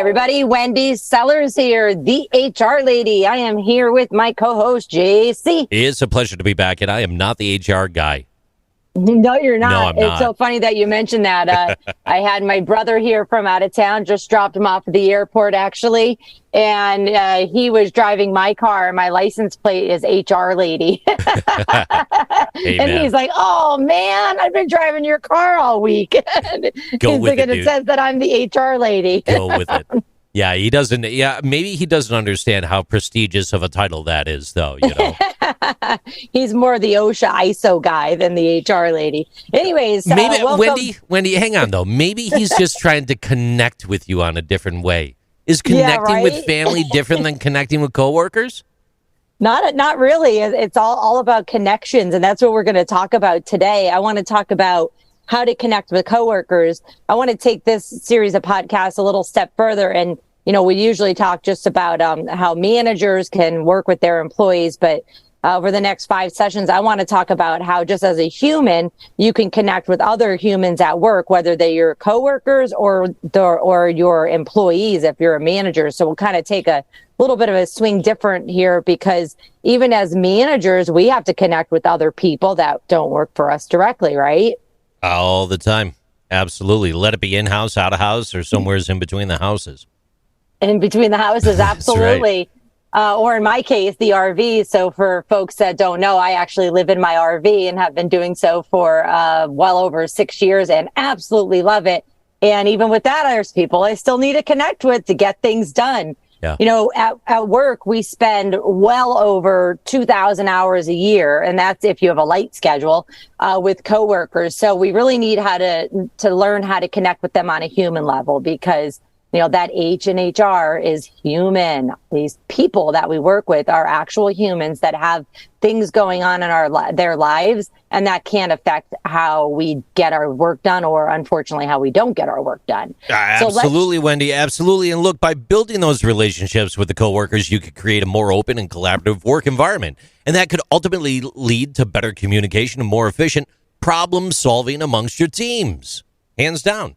everybody. Wendy Sellers here, the HR lady. I am here with my co-host, JC. It's a pleasure to be back, and I am not the HR guy. No, you're not. No, I'm It's not. so funny that you mentioned that. I had my brother here from out of town, just dropped him off at the airport, actually. And he was driving my car. My license plate is hrlady. And he's like, oh, man, I've been driving your car all week. Go with it, and it says that I'm the HR lady. Go with it. Yeah, he doesn't. Yeah, maybe he doesn't understand how prestigious of a title that is, though. You know, he's more the OSHA ISO guy than the HR lady. Anyways, maybe welcome. Wendy, hang on though. Maybe he's just trying to connect with you on a different way. Is connecting with family different than connecting with coworkers? Not really. It's all about connections, and that's what we're going to talk about today. I want to talk about how to connect with coworkers. I want to take this series of podcasts a little step further. And, we usually talk just about how managers can work with their employees. But over the next 5 sessions, I want to talk about how just as a human, you can connect with other humans at work, whether they're your coworkers or your employees if you're a manager. So we'll kind of take a little bit of a swing different here, because even as managers, we have to connect with other people that don't work for us directly, right? All the time. Absolutely. Let it be in-house, out-of-house, or somewhere's in between the houses. In between the houses, absolutely. Right. Or in my case, the RV. So for folks that don't know, I actually live in my RV and have been doing so for well over 6 years and absolutely love it. And even with that, there's people I still need to connect with to get things done. Yeah. At work, we spend well over 2,000 hours a year, and that's if you have a light schedule, with coworkers. So we really need to learn how to connect with them on a human level, because that H in HR is human. These people that we work with are actual humans that have things going on in their lives, and that can affect how we get our work done, or unfortunately how we don't get our work done. Absolutely, Wendy. Absolutely. And look, by building those relationships with the coworkers, you could create a more open and collaborative work environment. And that could ultimately lead to better communication and more efficient problem solving amongst your teams. Hands down.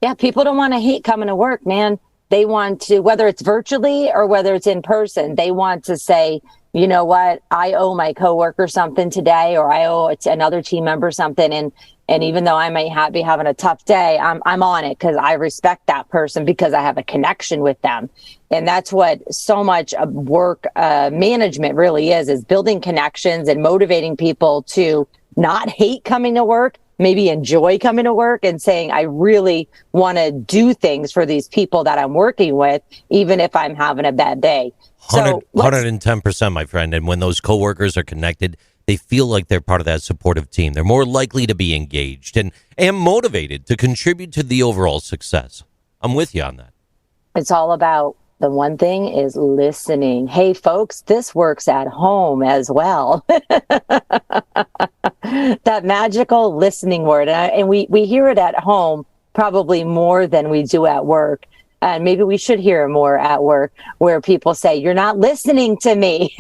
Yeah, people don't want to hate coming to work, man. They want to, whether it's virtually or whether it's in person, they want to say, you know what, I owe my coworker something today, or I owe another team member something. And even though I might be having a tough day, I'm on it because I respect that person, because I have a connection with them. And that's what so much of work management really is building connections and motivating people to not hate coming to work, maybe enjoy coming to work, and saying, I really want to do things for these people that I'm working with, even if I'm having a bad day. 110%, my friend. And when those coworkers are connected, they feel like they're part of that supportive team. They're more likely to be engaged and motivated to contribute to the overall success. I'm with you on that. It's all about, the one thing is listening. Hey, folks, this works at home as well. That magical listening word. And we hear it at home probably more than we do at work. And maybe we should hear more at work, where people say, you're not listening to me.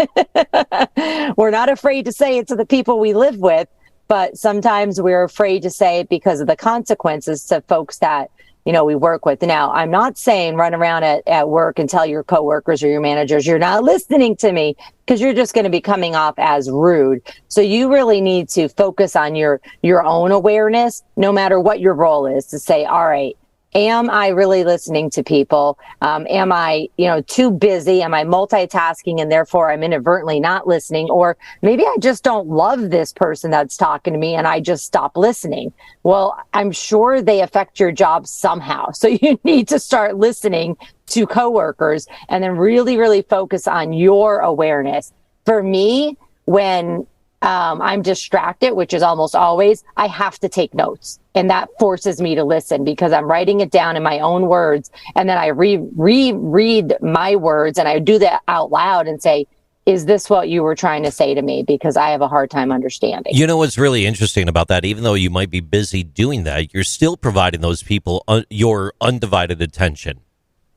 We're not afraid to say it to the people we live with, but sometimes we're afraid to say it because of the consequences to folks that we work with. Now, I'm not saying run around at work and tell your coworkers or your managers, you're not listening to me, because you're just going to be coming off as rude. So you really need to focus on your own awareness, no matter what your role is, to say, all right, am I really listening to people? Am I, too busy? Am I multitasking and therefore I'm inadvertently not listening? Or maybe I just don't love this person that's talking to me and I just stop listening. Well, I'm sure they affect your job somehow. So you need to start listening to coworkers and then really, really focus on your awareness. For me, when I'm distracted, which is almost always, I have to take notes. And that forces me to listen, because I'm writing it down in my own words. And then I reread my words, and I do that out loud and say, is this what you were trying to say to me? Because I have a hard time understanding. You know what's really interesting about that? Even though you might be busy doing that, you're still providing those people your undivided attention.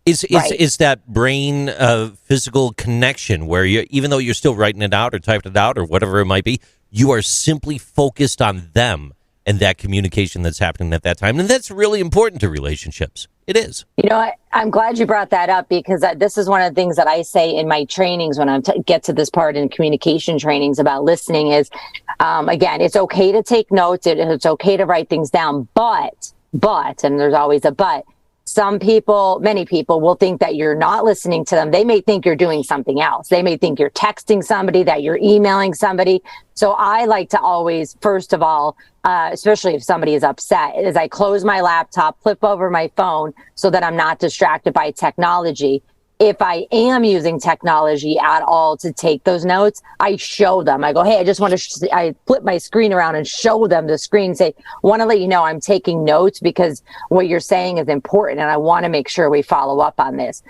It's that brain physical connection where even though you're still writing it out or typing it out or whatever it might be, you are simply focused on them and that communication that's happening at that time. And that's really important to relationships. It is. I'm glad you brought that up, because this is one of the things that I say in my trainings when I get to this part in communication trainings about listening is, again, it's okay to take notes. It's okay to write things down, but, and there's always a but, many people will think that you're not listening to them. They may think you're doing something else. They may think you're texting somebody, that you're emailing somebody. So I like to always, first of all, especially if somebody is upset, is I close my laptop, flip over my phone so that I'm not distracted by technology. If I am using technology at all to take those notes, I show them. I go, hey, I just want to, I flip my screen around and show them the screen, say, want to let you know I'm taking notes because what you're saying is important and I want to make sure we follow up on this.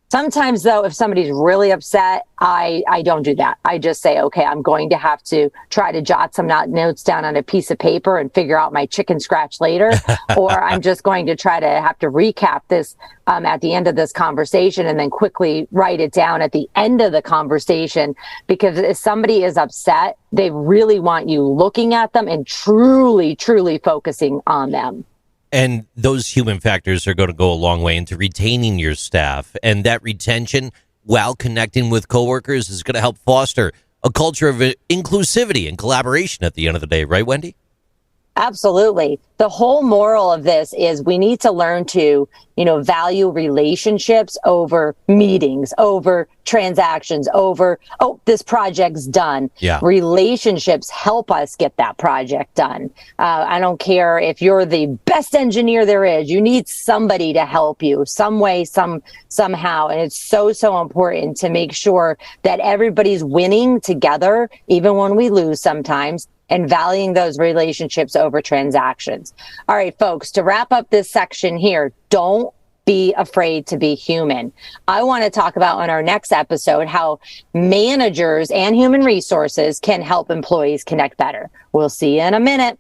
Sometimes, though, if somebody's really upset, I don't do that. I just say, okay, I'm going to have to try to jot some notes down on a piece of paper and figure out my chicken scratch later. Or I'm just going to try to have to recap this at the end of this conversation and then quickly write it down at the end of the conversation. Because if somebody is upset, they really want you looking at them and truly, truly focusing on them. And those human factors are going to go a long way into retaining your staff. And that retention, while connecting with coworkers, is going to help foster a culture of inclusivity and collaboration at the end of the day. Right, Wendy? Absolutely. The whole moral of this is we need to learn to, value relationships over meetings, over transactions, over, this project's done. Yeah. Relationships help us get that project done. I don't care if you're the best engineer there is, you need somebody to help you some way, somehow. And it's so, so important to make sure that everybody's winning together, even when we lose sometimes, and valuing those relationships over transactions. All right, folks, to wrap up this section here, don't be afraid to be human. I want to talk about on our next episode how managers and human resources can help employees connect better. We'll see you in a minute.